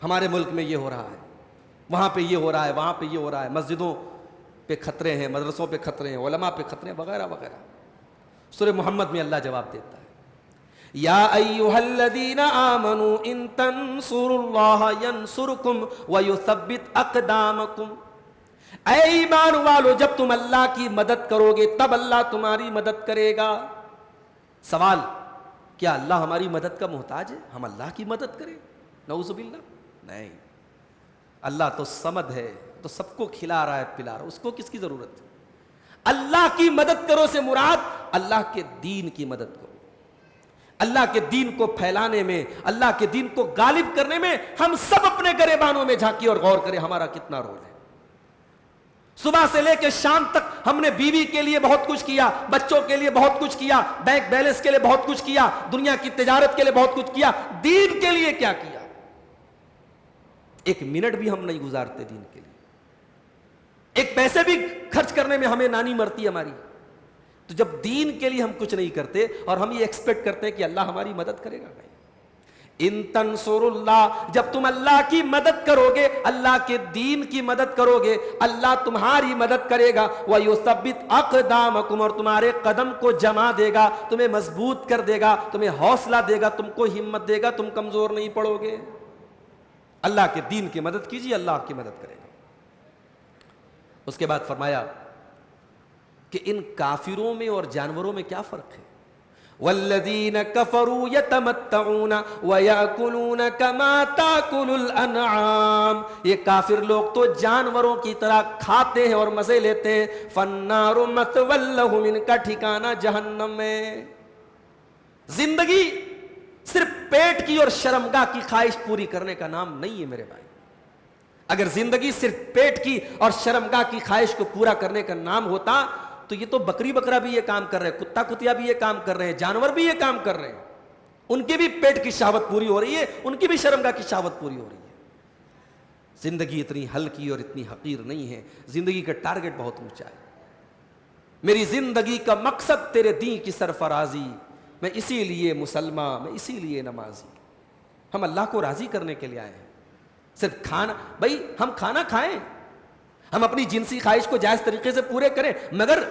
ہمارے ملک میں یہ ہو رہا ہے، وہاں پہ یہ ہو رہا ہے، وہاں پہ یہ ہو رہا ہے، مسجدوں پہ خطرے ہیں، مدرسوں پہ خطرے ہیں، علماء پہ خطرے ہیں، وغیرہ وغیرہ۔ سورہ محمد میں اللہ جواب دیتا ہے، یا ایھا الذین آمنوا ان تنصروا اللہ ینصرکم ویثبت اقدامکم۔ اے ایمان والو جب تم اللہ کی مدد کرو گے تب اللہ تمہاری مدد کرے گا۔ سوال، کیا اللہ ہماری مدد کا محتاج ہے؟ ہم اللہ کی مدد کریں؟ نعوذ باللہ، نہیں۔ اللہ تو صمد ہے، تو سب کو کھلا رہا ہے پلا رہا ہے، اس کو کس کی ضرورت ہے؟ اللہ کی مدد کرو سے مراد اللہ کے دین کی مدد کرو۔ اللہ کے دین کو پھیلانے میں، اللہ کے دین کو غالب کرنے میں ہم سب اپنے گریبانوں میں جھانکیں اور غور کریں ہمارا کتنا رول ہے۔ صبح سے لے کے شام تک ہم نے بیوی کے لیے بہت کچھ کیا، بچوں کے لیے بہت کچھ کیا، بینک بیلنس کے لیے بہت کچھ کیا، دنیا کی تجارت کے لیے بہت کچھ کیا، دین کے لیے کیا کیا؟ 1 منٹ بھی ہم نہیں گزارتے دین کے لیے، 1 پیسے بھی خرچ کرنے میں ہمیں نانی مرتی ہماری۔ تو جب دین کے لیے ہم کچھ نہیں کرتے اور ہم یہ ایکسپیکٹ کرتے ہیں کہ اللہ ہماری مدد کرے گا، نہیں۔ ان تنصروا اللہ، جب تم اللہ کی مدد کرو گے، اللہ کے دین کی مدد کرو گے، اللہ تمہاری مدد کرے گا۔ وَيُثَبِّتْ أَقْدَامَكُمْ، اور تمہارے قدم کو جما دے گا، تمہیں مضبوط کر دے گا، تمہیں حوصلہ دے گا، تم کو ہمت دے گا، تم کمزور نہیں پڑو گے۔ اللہ کے دین کی مدد کیجیے، اللہ آپ کی مدد کرے گا۔ اس کے بعد فرمایا کہ ان کافروں میں اور جانوروں میں کیا فرق ہے؟ والذین کفروا یتمتعون ویأکلون کما تأکل الانعام، یہ کافر لوگ تو جانوروں کی طرح کھاتے ہیں اور مزے لیتے ہیں۔ فالنار مثوی لہم، ان کا ٹھکانہ جہنم ہے۔ زندگی صرف پیٹ کی اور شرمگاہ کی خواہش پوری کرنے کا نام نہیں ہے میرے بھائی۔ اگر زندگی صرف پیٹ کی اور شرمگاہ کی خواہش کو پورا کرنے کا نام ہوتا تو یہ تو بکری بکرا بھی یہ کام کر رہے ہیں، کتا کتیا بھی یہ کام کر رہے ہیں، جانور بھی یہ کام کر رہے ہیں، ان کی بھی پیٹ کی شہوت پوری ہو رہی ہے، ان کی بھی شرمگاہ کی شہوت پوری ہو رہی ہے۔ زندگی اتنی ہلکی اور اتنی حقیر نہیں ہے، زندگی کا ٹارگٹ بہت اونچا ہے۔ میری زندگی کا مقصد تیرے دین کی سرفرازی، میں اسی لیے مسلمان، میں اسی لیے نمازی۔ ہم اللہ کو راضی کرنے کے لیے آئے ہیں، صرف کھانا، بھائی ہم کھانا کھائیں، ہم اپنی جنسی خواہش کو جائز طریقے سے پورے کریں، مگر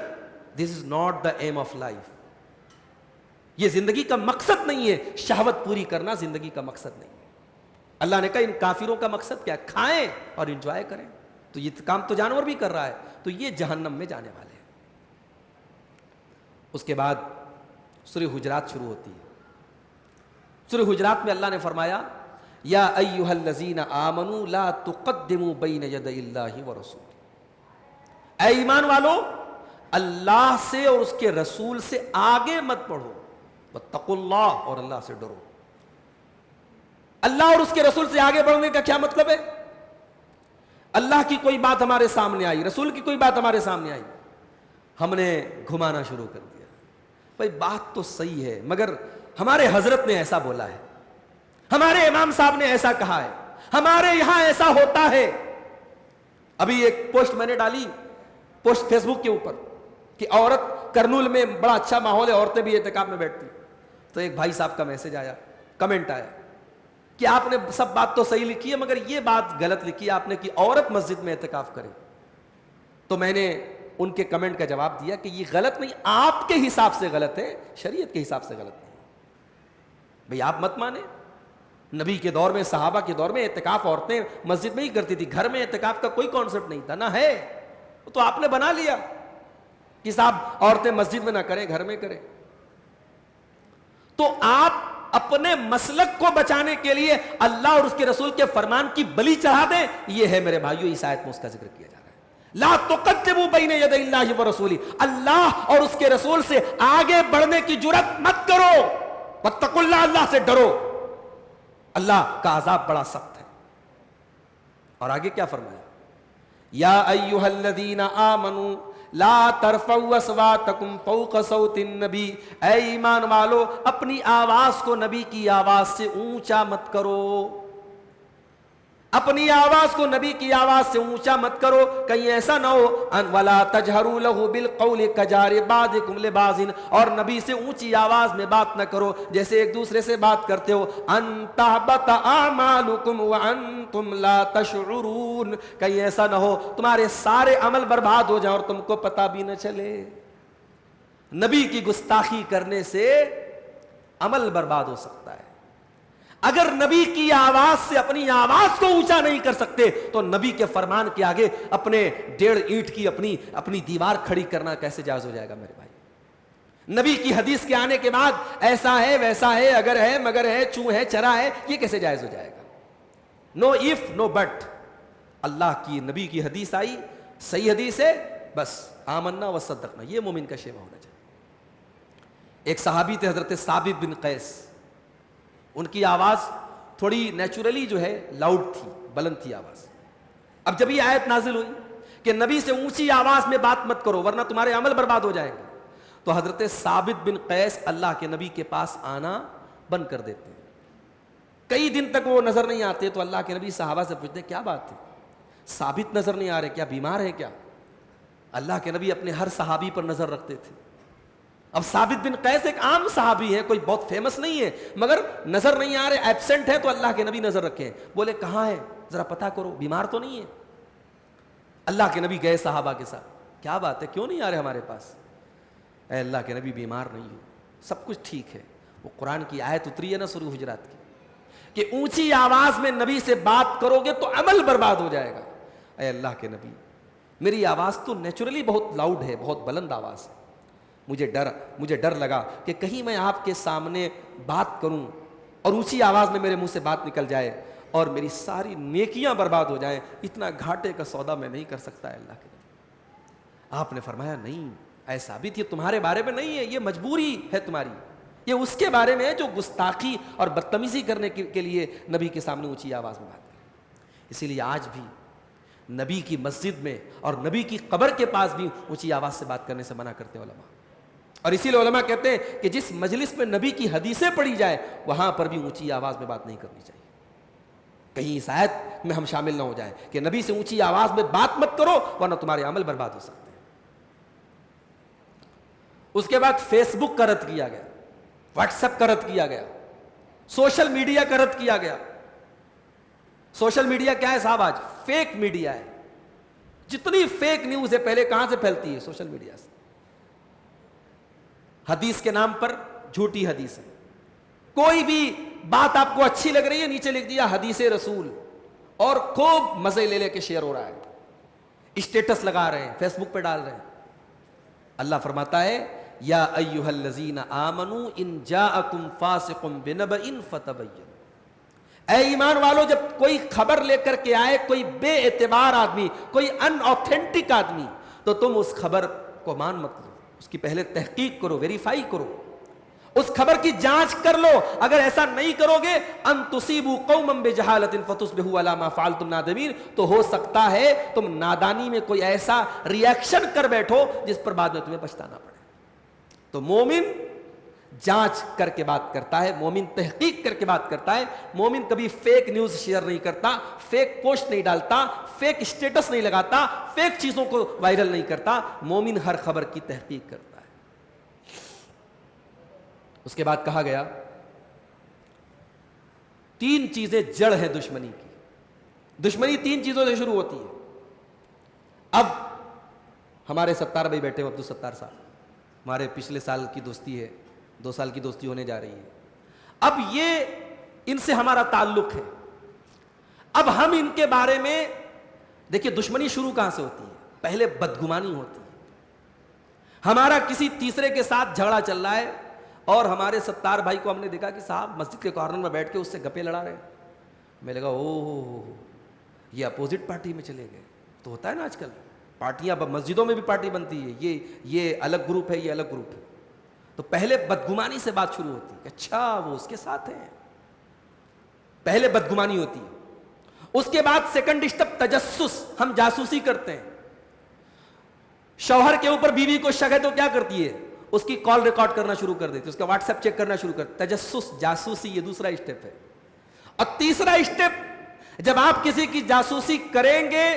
this is not the aim of life, یہ زندگی کا مقصد نہیں ہے۔ شہوت پوری کرنا زندگی کا مقصد نہیں ہے۔ اللہ نے کہا ان کافروں کا مقصد کیا؟ کھائیں اور انجوائے کریں، تو یہ کام تو جانور بھی کر رہا ہے، تو یہ جہنم میں جانے والے ہیں۔ اس کے بعد سورہ حجرات شروع ہوتی ہے۔ سورہ حجرات میں اللہ نے فرمایا یا ایھا الذین آمنوا لا تقدموا بین یدی اللہ ورسولہ، اے ایمان والو اللہ سے اور اس کے رسول سے آگے مت بڑھو، واتقوا اللہ، اور اللہ سے ڈرو۔ اللہ اور اس کے رسول سے آگے بڑھنے کا کیا مطلب ہے؟ اللہ کی کوئی بات ہمارے سامنے آئی، رسول کی کوئی بات ہمارے سامنے آئی، ہم نے گھمانا شروع کر دیا، بھائی بات تو صحیح ہے مگر ہمارے حضرت نے ایسا بولا ہے، ہمارے امام صاحب نے ایسا کہا ہے، ہمارے یہاں ایسا ہوتا ہے۔ ابھی ایک پوسٹ میں نے ڈالی، پوسٹ فیس بک کے اوپر، کہ عورت کرنول میں بڑا اچھا ماحول ہے، عورتیں بھی اعتکاف میں بیٹھتی، تو ایک بھائی صاحب کا میسج آیا، کمنٹ آیا کہ آپ نے سب بات تو صحیح لکھی ہے مگر یہ بات غلط لکھی ہے آپ نے کہ عورت مسجد میں اعتکاف کرے۔ تو میں نے ان کے کمنٹ کا جواب دیا کہ یہ غلط نہیں، آپ کے حساب سے غلط ہے، شریعت کے حساب سے غلط نہیں۔ بھئی آپ مت مانیں، نبی کے دور میں، صحابہ کے دور میں اعتکاف عورتیں مسجد میں ہی کرتی تھی، گھر میں اعتکاف کا کوئی کانسیپٹ نہیں تھا، نہ ہے، تو آپ نے بنا لیا کہ صاحب عورتیں مسجد میں نہ کریں، گھر میں کریں۔ تو آپ اپنے مسلک کو بچانے کے لیے اللہ اور اس کے رسول کے فرمان کی بلی چڑھا دیں، یہ ہے میرے بھائیو اس آیت میں اس کا ذکر کیا جا رہا ہے۔ لا تقدموا بین یدی اللہ ورسولہ، اللہ اور اس کے رسول سے آگے بڑھنے کی جرات مت کرو، واتقوا اللہ، اللہ سے ڈرو، اللہ کا عذاب بڑا سخت ہے۔ اور آگے کیا فرمایا؟ یا ایھا الذین آمنوا لا ترفعوا اصواتکم فوق صوت النبی، اے ایمان والو اپنی آواز کو نبی کی آواز سے اونچا مت کرو، اپنی آواز کو نبی کی آواز سے اونچا مت کرو، کہیں ایسا نہ ہو ان ولا تجہروا لہ بالقول کجہر بعضکم لبعض، اور نبی سے اونچی آواز میں بات نہ کرو جیسے ایک دوسرے سے بات کرتے ہو، ان تحبط اعمالکم وانتم لا تشعرون، کہیں ایسا نہ ہو تمہارے سارے عمل برباد ہو جائیں اور تم کو پتہ بھی نہ چلے۔ نبی کی گستاخی کرنے سے عمل برباد ہو سکتا ہے۔ اگر نبی کی آواز سے اپنی آواز کو اونچا نہیں کر سکتے تو نبی کے فرمان کے آگے اپنے 1.5 اینٹ کی اپنی دیوار کھڑی کرنا کیسے جائز ہو جائے گا میرے بھائی؟ نبی کی حدیث کے آنے کے بعد ایسا ہے ویسا ہے، اگر ہے مگر ہے، چوں ہے چرا ہے، یہ کیسے جائز ہو جائے گا؟ نو اف نو بٹ، اللہ کی نبی کی حدیث آئی، صحیح حدیث ہے، بس آمنا و صدقنا، یہ مومن کا شیوا ہونا چاہیے۔ ایک صحابی تھے حضرت ثابت بن قیس، ان کی آواز تھوڑی نیچرلی جو ہے لاؤڈ تھی، بلند تھی آواز۔ اب جب یہ آیت نازل ہوئی کہ نبی سے اونچی آواز میں بات مت کرو ورنہ تمہارے عمل برباد ہو جائیں گے، تو حضرت ثابت بن قیس اللہ کے نبی کے پاس آنا بند کر دیتے ہیں۔ کئی دن تک وہ نظر نہیں آتے، تو اللہ کے نبی صحابہ سے پوچھتے کیا بات ہے، ثابت نظر نہیں آ رہے، کیا بیمار ہے کیا؟ اللہ کے نبی اپنے ہر صحابی پر نظر رکھتے تھے۔ اب ثابت بن قیس ایک عام صحابی ہے، کوئی بہت فیمس نہیں ہے، مگر نظر نہیں آ رہے، ایبسنٹ ہے، تو اللہ کے نبی نظر رکھے، بولے کہاں ہے ذرا پتہ کرو، بیمار تو نہیں ہے؟ اللہ کے نبی گئے صحابہ کے ساتھ، کیا بات ہے کیوں نہیں آ رہے ہمارے پاس؟ اے اللہ کے نبی بیمار نہیں ہو، سب کچھ ٹھیک ہے۔ وہ قرآن کی آیت اتری ہے نا سورہ حجرات کی کہ اونچی آواز میں نبی سے بات کرو گے تو عمل برباد ہو جائے گا۔ اے اللہ کے نبی میری آواز تو نیچرلی بہت لاؤڈ ہے، بہت بلند آواز ہے، مجھے ڈر لگا کہ کہیں میں آپ کے سامنے بات کروں اور اونچی آواز میں میرے منہ سے بات نکل جائے اور میری ساری نیکیاں برباد ہو جائیں، اتنا گھاٹے کا سودا میں نہیں کر سکتا ہے اللہ کے نبی۔ آپ نے فرمایا نہیں اے ثابت، یہ تمہارے بارے میں نہیں ہے، یہ مجبوری ہے تمہاری، یہ اس کے بارے میں ہے جو گستاخی اور بدتمیزی کرنے کے لیے نبی کے سامنے اونچی آواز میں بات کرے۔ اسی لیے آج بھی نبی کی مسجد میں اور نبی کی قبر کے پاس بھی اونچی آواز سے بات کرنے سے منع کرتے ہیں علماء۔ اور اسی لیے علماء کہتے ہیں کہ جس مجلس میں نبی کی حدیثیں پڑھی جائے وہاں پر بھی اونچی آواز میں بات نہیں کرنی چاہیے، کہیں اس آیت میں ہم شامل نہ ہو جائیں کہ نبی سے اونچی آواز میں بات مت کرو ورنہ تمہارے عمل برباد ہو سکتے ہیں۔ اس کے بعد فیس بک کا رد کیا گیا، واٹس ایپ کا رد کیا گیا، سوشل میڈیا کا رد کیا گیا۔ سوشل میڈیا کیا ہے صاحب؟ آج فیک میڈیا ہے۔ جتنی فیک نیوز ہے پہلے کہاں سے پھیلتی ہے؟ سوشل میڈیا سے۔ حدیث کے نام پر جھوٹی حدیث ہے، کوئی بھی بات آپ کو اچھی لگ رہی ہے نیچے لکھ دیا حدیث رسول، اور خوب مزے لے لے کے شیئر ہو رہا ہے، اسٹیٹس لگا رہے ہیں، فیس بک پہ ڈال رہے ہیں۔ اللہ فرماتا ہے یا ایھا الذین آمنوا ان جاءکم فاسق بنبأ فتبینوا، اے ایمان والو جب کوئی خبر لے کر کے آئے کوئی بے اعتبار آدمی، کوئی ان آتھینٹک آدمی، تو تم اس خبر کو مان مت لو، اس کی پہلے تحقیق کرو، ویریفائی کرو، اس خبر کی جانچ کر لو۔ اگر ایسا نہیں کرو گے ان تصیبوا قوما بجہالۃ فتصبحوا علی ما فعلتم نادمین، تو ہو سکتا ہے تم نادانی میں کوئی ایسا ری ایکشن کر بیٹھو جس پر بعد میں تمہیں پچھتانا پڑے۔ تو مومن جانچ کر کے بات کرتا ہے، مومن تحقیق کر کے بات کرتا ہے، مومن کبھی فیک نیوز شیئر نہیں کرتا، فیک پوسٹ نہیں ڈالتا، فیک اسٹیٹس نہیں لگاتا، فیک چیزوں کو وائرل نہیں کرتا، مومن ہر خبر کی تحقیق کرتا ہے۔ اس کے بعد کہا گیا 3 چیزیں جڑ ہے دشمنی کی، دشمنی 3 چیزوں سے شروع ہوتی ہے۔ اب ہمارے ستار بھائی بیٹھے ہیں، عبدالستار صاحب، ہمارے پچھلے سال کی دوستی ہے، 2 سال کی دوستی ہونے جا رہی ہے۔ اب یہ ان سے ہمارا تعلق ہے، اب ہم ان کے بارے میں دیکھیے دشمنی شروع کہاں سے ہوتی ہے؟ پہلے بدگمانی ہوتی ہے۔ ہمارا کسی تیسرے کے ساتھ جھگڑا چل رہا ہے اور ہمارے ستار بھائی کو ہم نے دیکھا کہ صاحب مسجد کے کارنر میں بیٹھ کے اس سے گپے لڑا رہے ہیں، میں لگا او یہ اپوزٹ پارٹی میں چلے گئے۔ تو ہوتا ہے نا آج کل پارٹیاں، مسجدوں میں بھی پارٹی بنتی ہے، یہ الگ گروپ ہے، یہ الگ گروپ ہے۔ تو پہلے بدگمانی سے بات شروع ہوتی ہے کہ اچھا وہ اس کے ساتھ ہیں، پہلے بدگمانی ہوتی ہے۔ اس کے بعد سیکنڈ اسٹیپ تجسس، ہم جاسوسی کرتے ہیں۔ شوہر کے اوپر بیوی کو شک ہے تو کیا کرتی ہے؟ اس کی کال ریکارڈ کرنا شروع کر دیتی ہے، اس کا واٹس ایپ چیک کرنا شروع کر، تجسس، جاسوسی، یہ دوسرا اسٹیپ ہے۔ اور تیسرا اسٹیپ، جب آپ کسی کی جاسوسی کریں گے،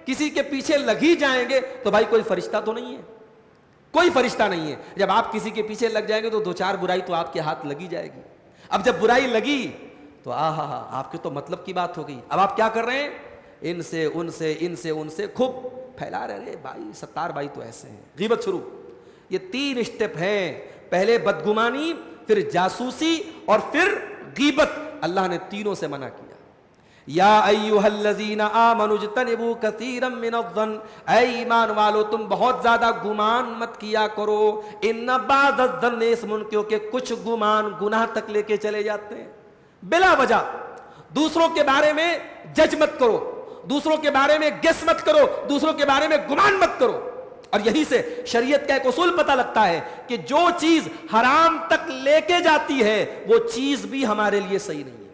کسی کے پیچھے لگ ہی جائیں گے تو بھائی کوئی فرشتہ تو نہیں ہے، کوئی فرشتہ نہیں ہے۔ جب آپ کسی کے پیچھے لگ جائیں گے تو 2-4 برائی تو آپ کے ہاتھ لگی جائے گی۔ اب جب برائی لگی تو آپ کے تو مطلب کی بات ہو گئی۔ اب آپ کیا کر رہے ہیں؟ ان سے خوب پھیلا رہے بھائی ستار بھائی تو ایسے ہیں، غیبت شروع۔ یہ 3 اسٹیپ ہیں، پہلے بدگمانی، پھر جاسوسی اور پھر غیبت۔ اللہ نے تینوں سے منع کیا۔ یا ایھا الذین آمنوا اجتنبوا کثیرا من الظن، اے ایمان والو تم بہت زیادہ گمان مت کیا کرو، ان بعض الظن اسم، کیونکہ کچھ گمان گناہ تک لے کے چلے جاتے ہیں۔ بلا وجہ دوسروں کے بارے میں جج مت کرو، دوسروں کے بارے میں گیس مت کرو، دوسروں کے بارے میں گمان مت کرو۔ اور یہی سے شریعت کا ایک اصول پتہ لگتا ہے کہ جو چیز حرام تک لے کے جاتی ہے وہ چیز بھی ہمارے لیے صحیح نہیں ہے۔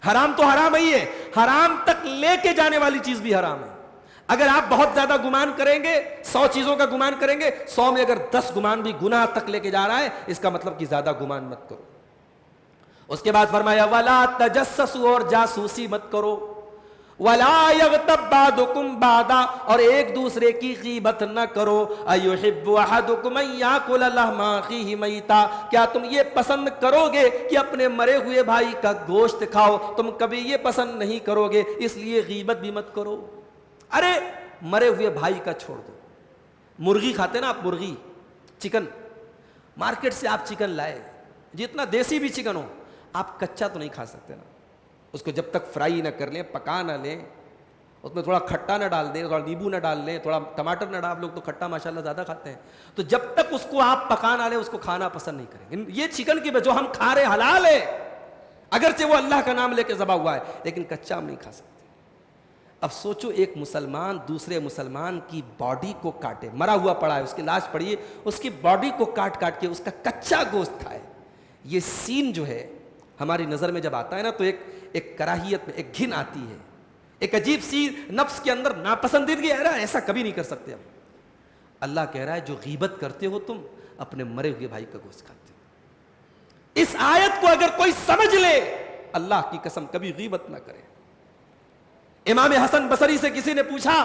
حرام تو حرام ہی ہے، حرام تک لے کے جانے والی چیز بھی حرام ہے۔ اگر آپ بہت زیادہ گمان کریں گے، 100 چیزوں کا گمان کریں گے، 100 میں اگر 10 گمان بھی گناہ تک لے کے جا رہا ہے، اس کا مطلب کہ زیادہ گمان مت کرو۔ اس کے بعد فرمایا وَلَا تَجَسَّسُوا، اور جاسوسی مت کرو، وَلَا يَغْتَبْ بَعْضُكُمْ بَعْضًا، اور ایک دوسرے کی غیبت نہ کرو۔ أَيُحِبُّ أَحَدُكُمْ أَن يَأْكُلَ لَحْمَ أَخِيهِ مَيْتًا، کیا تم یہ پسند کرو گے کہ اپنے مرے ہوئے بھائی کا گوشت کھاؤ؟ تم کبھی یہ پسند نہیں کرو گے، اس لیے غیبت بھی مت کرو۔ ارے مرے ہوئے بھائی کا چھوڑ دو، مرغی کھاتے نا آپ، مرغی، چکن، مارکیٹ سے آپ چکن لائے، جتنا دیسی بھی چکن ہو، آپ کچا تو نہیں کھا سکتے نا، اس کو جب تک فرائی نہ کر لیں، پکا نہ لیں، اس میں تھوڑا کھٹا نہ ڈال دیں، تھوڑا نیبو نہ ڈال لیں، تھوڑا ٹماٹر نہ ڈال، لوگ تو کھٹا ماشاءاللہ زیادہ کھاتے ہیں، تو جب تک اس کو آپ پکا نہ لیں اس کو کھانا پسند نہیں کریں گے۔ یہ چکن کی جو ہم کھا رہے حلال ہے، اگرچہ وہ اللہ کا نام لے کے ذبح ہوا ہے، لیکن کچا ہم نہیں کھا سکتے۔ اب سوچو ایک مسلمان دوسرے مسلمان کی باڈی کو کاٹے، مرا ہوا پڑا ہے، اس کی لاش پڑی ہے، اس کی باڈی کو کاٹ کاٹ کے اس کا کچا گوشت کھائے۔ یہ سین جو ہے ہماری نظر میں جب آتا ہے نا تو ایک کراہیت میں ایک گھن آتی ہے، ایک عجیب سی نفس کے اندر ناپسندیدگی ہے، ایسا کبھی نہیں کر سکتے ہم۔ اللہ کہہ رہا ہے جو غیبت کرتے ہو تم، اپنے مرے ہوئے بھائی کا گوشت کھاتے ہو۔ اس آیت کو اگر کوئی سمجھ لے، اللہ کی قسم کبھی غیبت نہ کرے۔ امام حسن بصری سے کسی نے پوچھا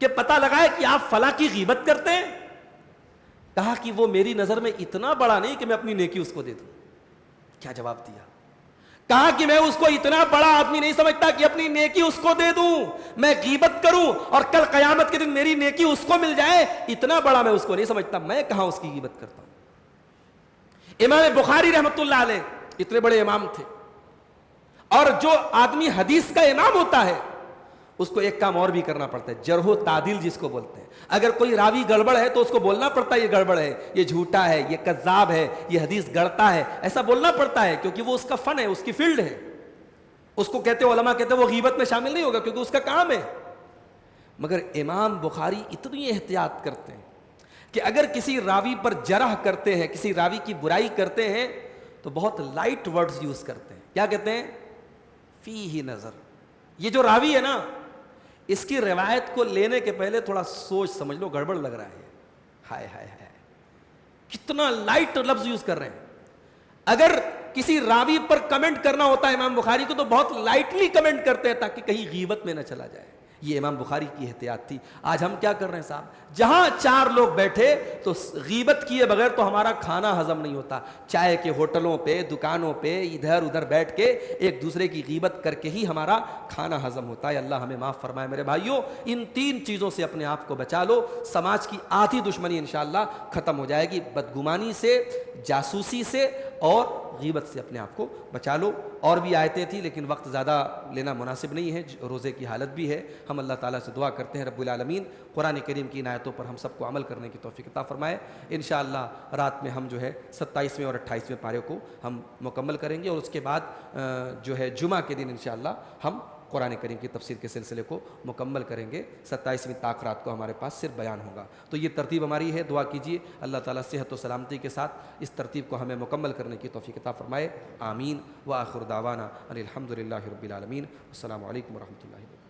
کہ پتہ لگا ہے کہ آپ فلاں کی غیبت کرتے ہیں؟ کہا کہ وہ میری نظر میں اتنا بڑا نہیں کہ میں اپنی نیکی اس کو دے دوں. کیا جواب دیا؟ کہا کہ میں اس کو اتنا بڑا آدمی نہیں سمجھتا کہ اپنی نیکی اس کو دے دوں, میں غیبت کروں اور کل قیامت کے دن میری نیکی اس کو مل جائے, اتنا بڑا میں اس کو نہیں سمجھتا. میں کہاں اس کی غیبت کرتا ہوں. امام بخاری رحمۃ اللہ علیہ اتنے بڑے امام تھے, اور جو آدمی حدیث کا امام ہوتا ہے اس کو ایک کام اور بھی کرنا پڑتا ہے, جرح و تعدیل جس کو بولتے ہیں. اگر کوئی راوی گڑبڑ ہے تو اس کو بولنا پڑتا ہے یہ گڑبڑ ہے, یہ جھوٹا ہے, یہ کذاب ہے, یہ حدیث گڑتا ہے, ایسا بولنا پڑتا ہے کیونکہ وہ اس کا فن ہے, اس کی فیلڈ ہے. اس کو کہتے ہیں, علماء کہتے ہیں وہ غیبت میں شامل نہیں ہوگا کیونکہ اس کا کام ہے. مگر امام بخاری اتنی احتیاط کرتے ہیں کہ اگر کسی راوی پر جرح کرتے ہیں, کسی راوی کی برائی کرتے ہیں تو بہت لائٹ ورڈز یوز کرتے ہیں. کیا کہتے ہیں؟ فیہ نظر. یہ جو راوی ہے نا, اس کی روایت کو لینے کے پہلے تھوڑا سوچ سمجھ لو, گڑبڑ لگ رہا ہے. ہائے ہائے ہائے, کتنا لائٹ لفظ یوز کر رہے ہیں. اگر کسی راوی پر کمنٹ کرنا ہوتا ہے امام بخاری کو تو بہت لائٹلی کمنٹ کرتے ہیں تاکہ کہیں غیبت میں نہ چلا جائے. یہ امام بخاری کی احتیاط تھی. آج ہم کیا کر رہے ہیں صاحب, جہاں 4 لوگ بیٹھے تو غیبت کیے بغیر تو ہمارا کھانا ہضم نہیں ہوتا. چائے کے ہوٹلوں پہ, دکانوں پہ ادھر ادھر بیٹھ کے ایک دوسرے کی غیبت کر کے ہی ہمارا کھانا ہضم ہوتا ہے. اللہ ہمیں معاف فرمائے. میرے بھائیوں, ان 3 چیزوں سے اپنے آپ کو بچا لو, سماج کی آدھی دشمنی انشاءاللہ ختم ہو جائے گی. بدگمانی سے, جاسوسی سے اور غیبت سے اپنے آپ کو بچا لو. اور بھی آیتیں تھیں لیکن وقت زیادہ لینا مناسب نہیں ہے, روزے کی حالت بھی ہے. ہم اللہ تعالیٰ سے دعا کرتے ہیں رب العالمین قرآن کریم کی ان آیتوں پر ہم سب کو عمل کرنے کی توفیق عطا فرمائے. انشاءاللہ رات میں ہم جو ہے 27ویں اور 28ویں پارے کو ہم مکمل کریں گے, اور اس کے بعد جو ہے جمعہ کے دن انشاءاللہ ہم قرآن کریم کی تفسیر کے سلسلے کو مکمل کریں گے. 27ویں طاق رات کو ہمارے پاس صرف بیان ہوگا. تو یہ ترتیب ہماری ہے. دعا کیجیے اللہ تعالیٰ صحت و سلامتی کے ساتھ اس ترتیب کو ہمیں مکمل کرنے کی توفیق عطا فرمائے. آمین. وآخر دعوانا ان الحمد للہ رب العالمین. السلام علیکم ورحمۃ اللہ وبرکاتہ.